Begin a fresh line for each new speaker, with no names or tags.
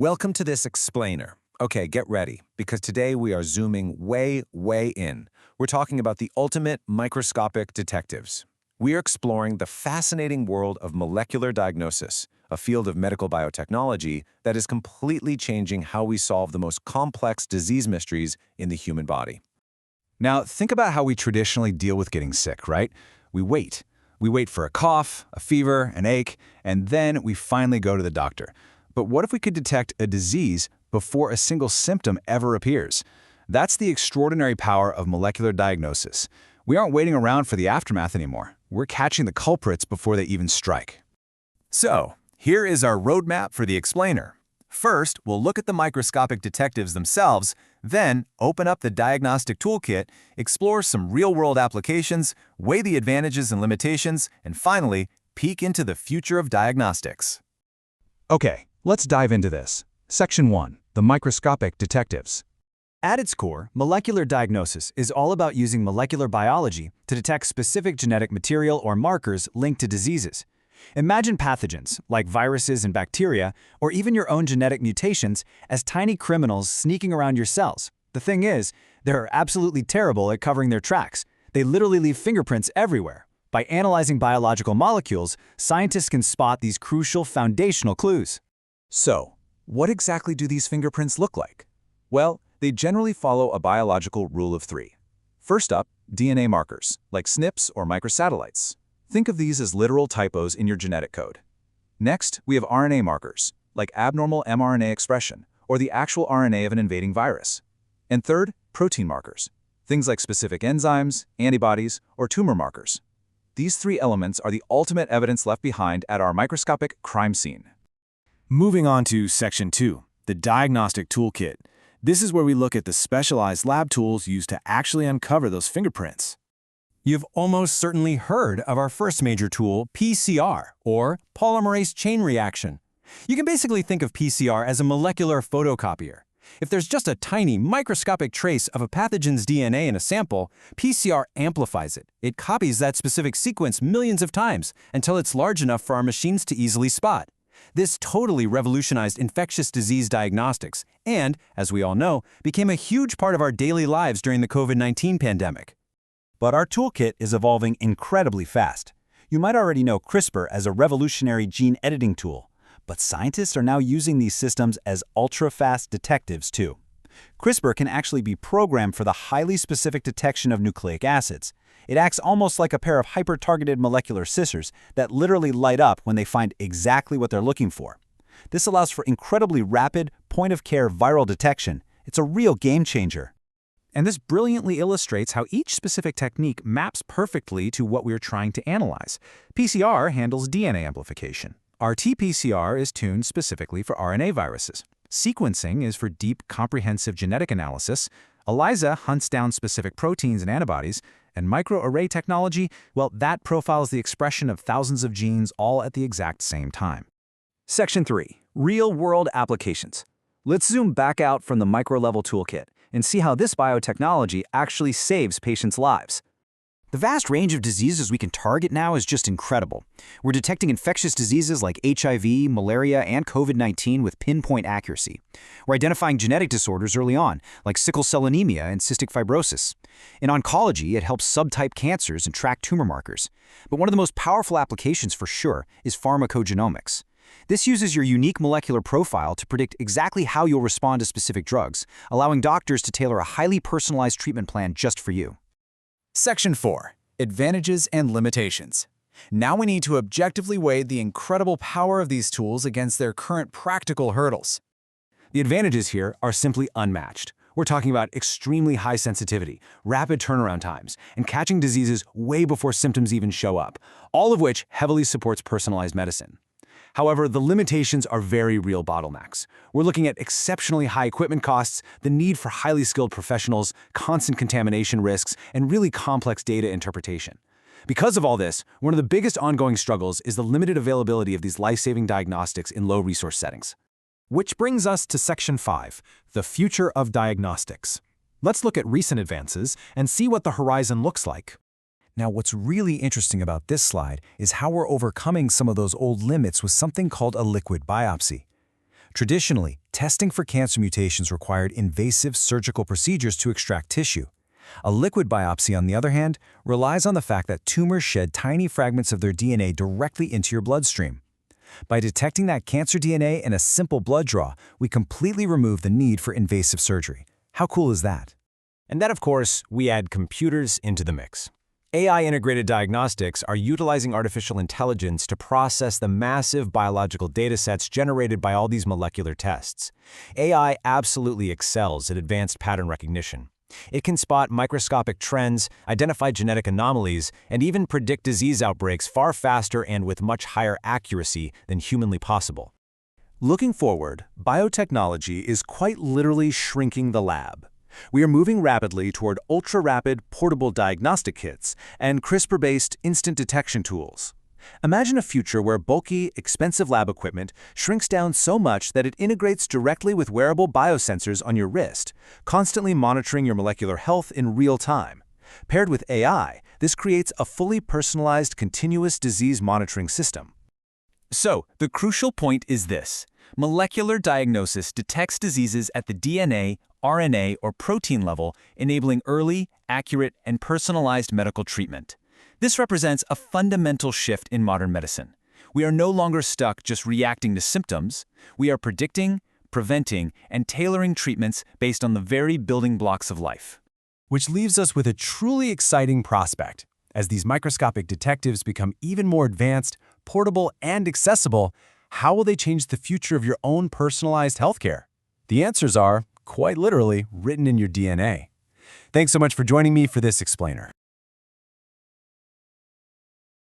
Welcome to this explainer. Okay, get ready, because today we are zooming way in. We're talking about the ultimate microscopic detectives. We are exploring the fascinating world of molecular diagnosis, a field of medical biotechnology that is completely changing how we solve the most complex disease mysteries in the human body.
Now, think about how we traditionally deal with getting sick, right? We wait. We wait for a cough, a fever, an ache, and then we finally go to the doctor. But what if we could detect a disease before a single symptom ever appears? That's the extraordinary power of molecular diagnosis. We aren't waiting around for the aftermath anymore. We're catching the culprits before they even strike.
So, here is our roadmap for the explainer. First, we'll look at the microscopic detectives themselves, then open up the diagnostic toolkit, explore some real-world applications, weigh the advantages and limitations, and finally, peek into the future of diagnostics.
Okay, let's dive into this. Section 1, the microscopic detectives.
At its core, molecular diagnosis is all about using molecular biology to detect specific genetic material or markers linked to diseases. Imagine pathogens, like viruses and bacteria, or even your own genetic mutations, as tiny criminals sneaking around your cells. The thing is, they're absolutely terrible at covering their tracks. They literally leave fingerprints everywhere. By analyzing biological molecules, scientists can spot these crucial foundational clues.
So, what exactly do these fingerprints look like? Well, they generally follow a biological rule of 3. First up, DNA markers, like SNPs or microsatellites. Think of these as literal typos in your genetic code. Next, we have RNA markers, like abnormal mRNA expression, or the actual RNA of an invading virus. And third, protein markers, things like specific enzymes, antibodies, or tumor markers. These 3 elements are the ultimate evidence left behind at our microscopic crime scene.
Moving on to Section 2, the diagnostic toolkit. This is where we look at the specialized lab tools used to actually uncover those fingerprints.
You've almost certainly heard of our first major tool, PCR, or polymerase chain reaction. You can basically think of PCR as a molecular photocopier. If there's just a tiny microscopic trace of a pathogen's DNA in a sample, PCR amplifies it. It copies that specific sequence millions of times until it's large enough for our machines to easily spot. This totally revolutionized infectious disease diagnostics and, as we all know, became a huge part of our daily lives during the COVID-19 pandemic. But our toolkit is evolving incredibly fast. You might already know CRISPR as a revolutionary gene editing tool, but scientists are now using these systems as ultra-fast detectives too. CRISPR can actually be programmed for the highly specific detection of nucleic acids. It acts almost like a pair of hyper-targeted molecular scissors that literally light up when they find exactly what they're looking for. This allows for incredibly rapid, point-of-care viral detection. It's a real game changer.
And this brilliantly illustrates how each specific technique maps perfectly to what we're trying to analyze. PCR handles DNA amplification. RT-PCR is tuned specifically for RNA viruses. Sequencing is for deep, comprehensive genetic analysis. ELISA hunts down specific proteins and antibodies. And microarray technology, well, that profiles the expression of thousands of genes all at the exact same time.
Section 3, real-world applications. Let's zoom back out from the micro-level toolkit and see how this biotechnology actually saves patients' lives. The vast range of diseases we can target now is just incredible. We're detecting infectious diseases like HIV, malaria, and COVID-19 with pinpoint accuracy. We're identifying genetic disorders early on, like sickle cell anemia and cystic fibrosis. In oncology, it helps subtype cancers and track tumor markers. But one of the most powerful applications for sure is pharmacogenomics. This uses your unique molecular profile to predict exactly how you'll respond to specific drugs, allowing doctors to tailor a highly personalized treatment plan just for you.
Section 4, advantages and limitations. Now we need to objectively weigh the incredible power of these tools against their current practical hurdles.
The advantages here are simply unmatched. We're talking about extremely high sensitivity, rapid turnaround times, and catching diseases way before symptoms even show up, all of which heavily supports personalized medicine. However, the limitations are very real bottlenecks. We're looking at exceptionally high equipment costs, the need for highly skilled professionals, constant contamination risks, and really complex data interpretation. Because of all this, one of the biggest ongoing struggles is the limited availability of these life-saving diagnostics in low-resource settings.
Which brings us to Section 5, the future of diagnostics. Let's look at recent advances and see what the horizon looks like.
Now, what's really interesting about this slide is how we're overcoming some of those old limits with something called a liquid biopsy. Traditionally, testing for cancer mutations required invasive surgical procedures to extract tissue. A liquid biopsy, on the other hand, relies on the fact that tumors shed tiny fragments of their DNA directly into your bloodstream. By detecting that cancer DNA in a simple blood draw, we completely remove the need for invasive surgery. How cool is that?
And then, of course, we add computers into the mix. AI-integrated diagnostics are utilizing artificial intelligence to process the massive biological datasets generated by all these molecular tests. AI absolutely excels at advanced pattern recognition. It can spot microscopic trends, identify genetic anomalies, and even predict disease outbreaks far faster and with much higher accuracy than humanly possible.
Looking forward, biotechnology is quite literally shrinking the lab. We are moving rapidly toward ultra-rapid portable diagnostic kits and CRISPR-based instant detection tools. Imagine a future where bulky, expensive lab equipment shrinks down so much that it integrates directly with wearable biosensors on your wrist, constantly monitoring your molecular health in real time. Paired with AI, this creates a fully personalized continuous disease monitoring system.
So, the crucial point is this. Molecular diagnosis detects diseases at the DNA, RNA, or protein level, enabling early, accurate, and personalized medical treatment. This represents a fundamental shift in modern medicine. We are no longer stuck just reacting to symptoms. We are predicting, preventing, and tailoring treatments based on the very building blocks of life.
Which leaves us with a truly exciting prospect. As these microscopic detectives become even more advanced, portable, and accessible, how will they change the future of your own personalized healthcare? The answers are, quite literally, written in your DNA. Thanks so much for joining me for this explainer.